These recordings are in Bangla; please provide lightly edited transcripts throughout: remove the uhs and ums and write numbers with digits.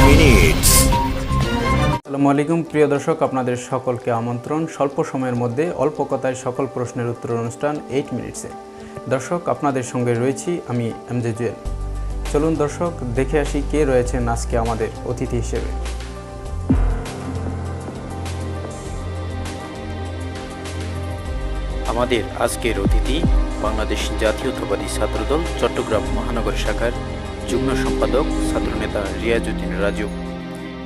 মিনিটস। আসসালামু আলাইকুম প্রিয় দর্শক, আপনাদের সকলকে আমন্ত্রণ স্বল্প সময়ের মধ্যে অল্প কথায় সকল প্রশ্নের উত্তর অনুষ্ঠান 8 মিনিটসে। দর্শক, আপনাদের সঙ্গে রয়েছি আমি এমজে জুয়েল। চলুন দর্শক, দেখে আসি কে রয়েছেন আজকে আমাদের অতিথি হিসেবে। আমাদের আজকের অতিথি বাংলাদেশ জাতীয়তাবাদী ছাত্রদল চট্টগ্রাম মহানগর শাখার যুগ্ম সম্পাদক ছাত্রনেতা রিয়াজউদ্দিন রাজু।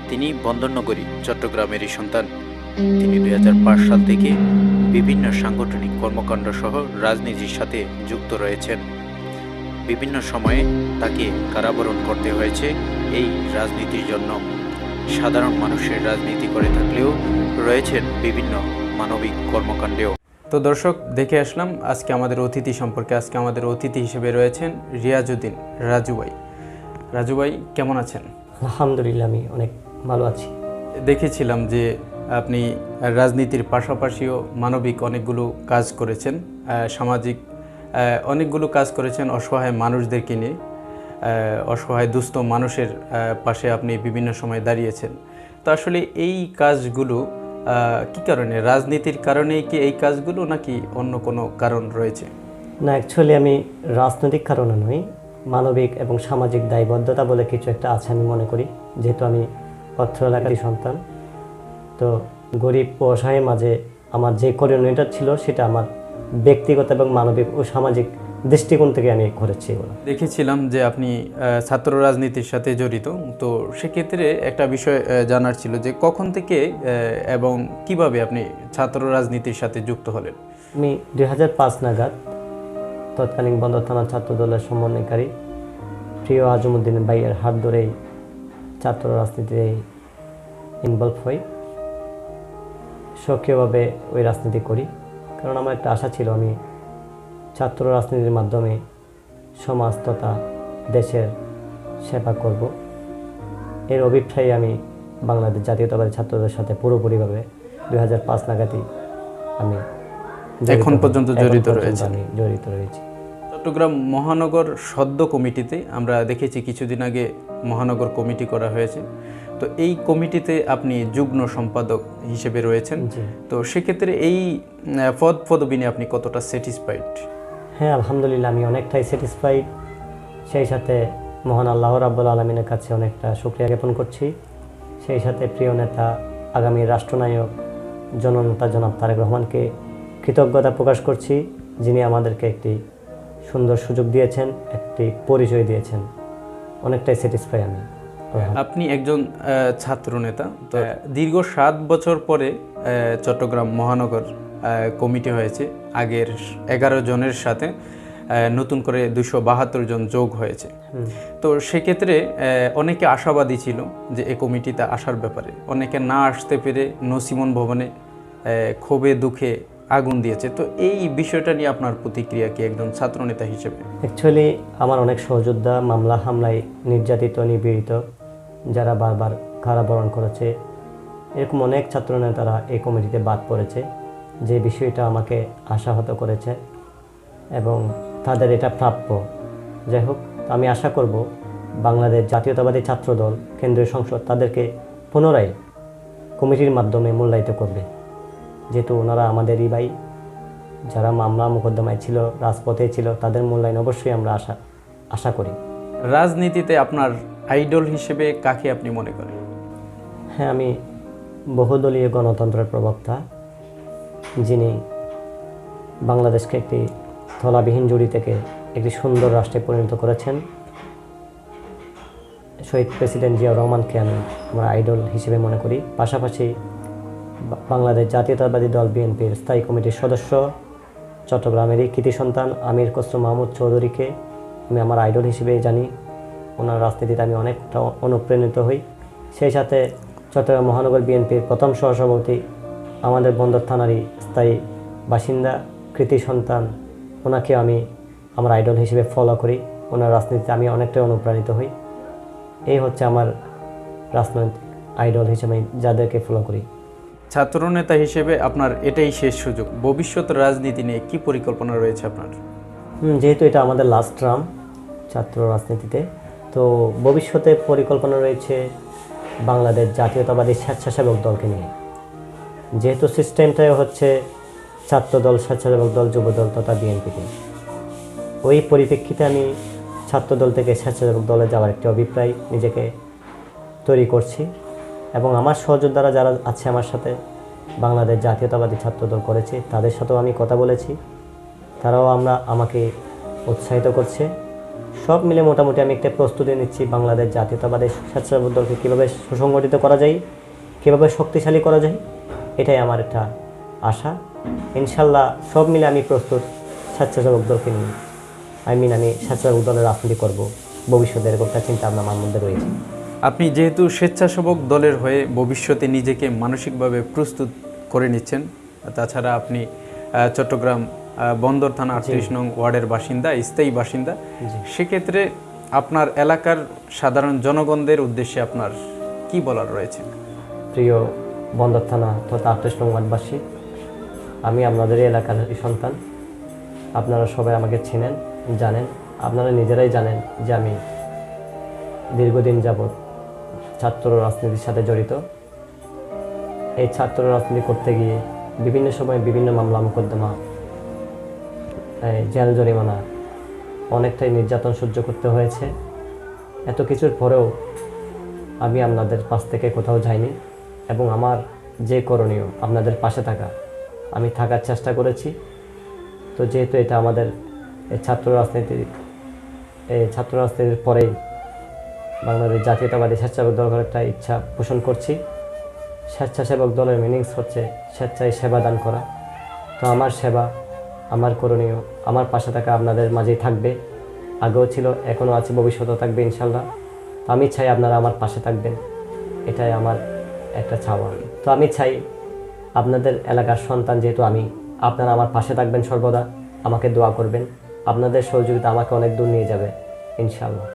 তিনি বন্দরনগরী চট্টগ্রামেরই সন্তান। তিনি 2005 সাল থেকে বিভিন্ন সাংগঠনিক কর্মকাণ্ড সহ রাজনীতির সাথে যুক্ত রয়েছেন। বিভিন্ন সময়ে তাকে কারাবরণ করতে হয়েছে এই রাজনীতির জন্য। সাধারণ মানুষের রাজনীতি করে থাকলেও রয়েছেন বিভিন্ন মানবিক কর্মকাণ্ডেও। তো দর্শক, দেখে আসলাম আজকে আমাদের অতিথি সম্পর্কে। আজকে আমাদের অতিথি হিসেবে রয়েছেন রিয়াজউদ্দিন রাজু ভাই। রাজু ভাই, কেমন আছেন? আলহামদুলিল্লাহ, আমি অনেক ভালো আছি। দেখেছিলাম যে আপনি রাজনীতির পাশাপাশিও মানবিক অনেকগুলো কাজ করেছেন, সামাজিক অনেকগুলো কাজ করেছেন, অসহায় মানুষদেরকে নিয়ে, অসহায় দুস্থ মানুষের পাশে আপনি বিভিন্ন সময় দাঁড়িয়েছেন। তো আসলে এই কাজগুলো কী কারণে, রাজনীতির কারণেই কি এই কাজগুলো, নাকি অন্য কোনো কারণ রয়েছে? না, অ্যাকচুয়ালি আমি রাজনৈতিক কারণে নই, মানবিক এবং সামাজিক দায়বদ্ধতা বলে কিছু একটা আছে আমি মনে করি। যেহেতু আমি অত্র এলাকারই সন্তান, তো গরিব ও অসহায়ের মাঝে আমার যে করণীয়টা ছিল সেটা আমার ব্যক্তিগত এবং মানবিক ও সামাজিক দৃষ্টিকোণ থেকে আমি করেছি। দেখেছিলাম যে আপনি ছাত্র রাজনীতির সাথে জড়িত। তো সেক্ষেত্রে একটা বিষয় জানার ছিল যে কখন থেকে এবং কিভাবে আপনি ছাত্র রাজনীতির সাথে যুক্ত হলেন? আমি 2005 নাগাদ তৎকালীন বন্দর থানা ছাত্র দলের সমন্বয়কারী প্রিয় আজমউদ্দিন ভাইয়ের হাত ধরেই ছাত্র রাজনীতিতে ইনভলভ হই। সক্রিয়ভাবে ওই রাজনীতি করি, কারণ আমার একটা আশা ছিল আমি ছাত্র রাজনীতির মাধ্যমে সমাজ তথা দেশের সেবা করব। এর অভিপ্রায়ে আমি বাংলাদেশ জাতীয়তাবাদী ছাত্রদের সাথে পুরোপুরিভাবে 2005 নাগাদই আমি এখন পর্যন্ত জড়িত রয়েছি। চট্টগ্রাম মহানগর সদ্য কমিটিতে আমরা দেখেছি কিছুদিন আগে মহানগর কমিটি করা হয়েছে। তো এই কমিটিতে আপনি যুগ্ম সম্পাদক হিসেবে রয়েছেন। তো সেক্ষেত্রে এই পদবি নিয়ে আপনি কতটা স্যাটিসফাইড? হ্যাঁ, আলহামদুলিল্লাহ, আমি অনেকটাই স্যাটিসফাইড। সেই সাথে মহান আল্লাহ রাব্বুল আলামিনের কাছে অনেকটা শুকরিয়া জ্ঞাপন করছি। সেই সাথে প্রিয় নেতা, আগামী রাষ্ট্রনায়ক, জননেতা জনাব তারেক রহমানকে কৃতজ্ঞতা প্রকাশ করছি, যিনি আমাদেরকে একটি সুন্দর সুযোগ দিয়েছেন, একটি পরিচয় দিয়েছেন। অনেকটাই স্যাটিসফাই আমি। আপনি একজন ছাত্র নেতা। তো দীর্ঘ 7 বছর পরে চট্টগ্রাম মহানগর কমিটি হয়েছে। আগের 11 জনের সাথে নতুন করে 272 জন যোগ হয়েছে। তো সেক্ষেত্রে অনেকে আশাবাদী ছিল যে এই কমিটিতে আসার ব্যাপারে। অনেকে না আসতে পেরে নসিমন ভবনে ক্ষোভে দুঃখে আগুন দিয়েছে। তো এই বিষয়টা নিয়ে আপনার প্রতিক্রিয়া কি একজন ছাত্রনেতা হিসেবে? অ্যাকচুয়ালি আমার অনেক সহযোদ্ধা মামলা হামলায় নির্যাতিত, নিপীড়িত, যারা বারবার কারাবরণ করেছে, এরকম অনেক ছাত্রনেতারা এই কমিটিতে বাদ পড়েছে, যে বিষয়টা আমাকে আশাহত করেছে এবং তাদের এটা প্রাপ্য। যাই হোক, আমি আশা করব বাংলাদেশ জাতীয়তাবাদী ছাত্রদল কেন্দ্রীয় সংসদ তাদেরকে পুনরায় কমিটির মাধ্যমে মূল্যায়িত করবে, যেহেতু ওনারা আমাদেরই ভাই। যারা মামলা মোকদ্দমায় ছিল, রাজপথে ছিল, তাদের মূল্যায়ন অবশ্যই আমরা আশা করি। রাজনীতিতে আপনার আইডল হিসেবে কাকে আপনি মনে করেন? হ্যাঁ, আমি বহুদলীয় গণতন্ত্রের প্রবক্তা, যিনি বাংলাদেশকে একটি তলাবিহীন জুড়ি থেকে একটি সুন্দর রাষ্ট্রে পরিণত করেছেন, শহীদ প্রেসিডেন্ট জিয়াউর রহমানকে আমি আমার আইডল হিসেবে মনে করি। পাশাপাশি বাংলাদেশ জাতীয়তাবাদী দল বিএনপির স্থায়ী কমিটির সদস্য, চট্টগ্রামেরই কৃতি সন্তান আমির খসরু মাহমুদ চৌধুরীকে আমি আমার আইডল হিসেবে জানি। ওনার রাজনীতিতে আমি অনেকটা অনুপ্রাণিত হই। সেই সাথে চট্টগ্রাম মহানগর বিএনপির প্রথম সহসভাপতি, আমাদের বন্দর থানারই স্থায়ী বাসিন্দা, কৃতি সন্তান, ওনাকে আমি আমার আইডল হিসেবে ফলো করি। ওনার রাজনীতিতে আমি অনেকটাই অনুপ্রাণিত হই। এই হচ্ছে আমার রাজনৈতিক আইডল হিসেবে যাদেরকে ফলো করি। ছাত্রনেতা হিসেবে আপনার এটাই শেষ সুযোগ। ভবিষ্যৎ রাজনীতি নিয়ে কি পরিকল্পনা রয়েছে আপনার? যেহেতু এটা আমাদের লাস্ট টার্ম ছাত্র রাজনীতিতে, তো তো ভবিষ্যতে পরিকল্পনা রয়েছে বাংলাদেশ জাতীয়তাবাদী স্বেচ্ছাসেবক দলকে নিয়ে। যেহেতু সিস্টেমটাই হচ্ছে ছাত্রদল, স্বেচ্ছাসেবক দল, যুবদল তথা বিএনপিতে, ওই পরিপ্রেক্ষিতে আমি ছাত্রদল থেকে স্বেচ্ছাসেবক দলে যাওয়ার একটি অভিপ্রায় নিজেকে তৈরি করছি। এবং আমার সহযোদ্ধারা যারা আছে আমার সাথে বাংলাদেশ জাতীয়তাবাদী ছাত্রদল করেছে, তাদের সাথেও আমি কথা বলেছি, তারাও আমাকে উৎসাহিত করছে। সব মিলে মোটামুটি আমি একটা প্রস্তুতি নিচ্ছি বাংলাদেশ জাতীয়তাবাদী স্বেচ্ছাসেবক দলকে কীভাবে সুসংগঠিত করা যায়, কীভাবে শক্তিশালী করা যায়, এটাই আমার একটা আশা। ইনশাল্লাহ সব মিলে আমি প্রস্তুত স্বেচ্ছাসেবক দলকে নিয়ে। আমি স্বেচ্ছাসেবক দলের রাজনীতি করব ভবিষ্যতে, এরকম একটা চিন্তা ভাবনা আমার মধ্যে রয়েছে। আপনি যেহেতু স্বেচ্ছাসেবক দলের হয়ে ভবিষ্যতে নিজেকে মানসিকভাবে প্রস্তুত করে নিচ্ছেন, তাছাড়া আপনি চট্টগ্রাম বন্দর থানা 38 নং ওয়ার্ডের বাসিন্দা, স্থায়ী বাসিন্দা, সেক্ষেত্রে আপনার এলাকার সাধারণ জনগণদের উদ্দেশ্যে আপনার কি বলার রয়েছে? প্রিয় বন্দর থানা তথা 38 নং ওয়ার্ডবাসী, আমি আপনাদের এলাকার সন্তান। আপনারা সবাই আমাকে চেনেন, জানেন, আপনারা নিজেরাই জানেন যে আমি দীর্ঘদিন যাবৎ ছাত্র রাজনীতির সাথে জড়িত। এই ছাত্র রাজনীতি করতে গিয়ে বিভিন্ন সময় বিভিন্ন মামলা মোকদ্দমা, জেল জরিমানা, অনেকটাই নির্যাতন সহ্য করতে হয়েছে। এত কিছুর পরেও আমি আপনাদের পাশ থেকে কোথাও যাইনি এবং আমার যে করণীয় আপনাদের পাশে থাকা, আমি থাকার চেষ্টা করেছি। তো যেহেতু এটা আমাদের ছাত্র রাজনীতির পরেই বাংলাদেশ জাতীয়তাবাদী স্বেচ্ছাসেবক দল করার একটা ইচ্ছা পোষণ করছি। স্বেচ্ছাসেবক দলের মিনিংস হচ্ছে স্বেচ্ছায় সেবা দান করা। তো আমার সেবা, আমার করণীয় আমার পাশে থাকা আপনাদের মাঝেই থাকবে, আগেও ছিল, এখনও আছে, ভবিষ্যতেও থাকবে ইনশাল্লাহ। তো আমি চাই আপনারা আমার পাশে থাকবেন, এটাই আমার একটা চাওয়া। তো আমি চাই আপনাদের এলাকার সন্তান যেহেতু আমি, আপনারা আমার পাশে থাকবেন সর্বদা, আমাকে দোয়া করবেন। আপনাদের সহযোগিতা আমাকে অনেক দূর নিয়ে যাবে ইনশাল্লাহ।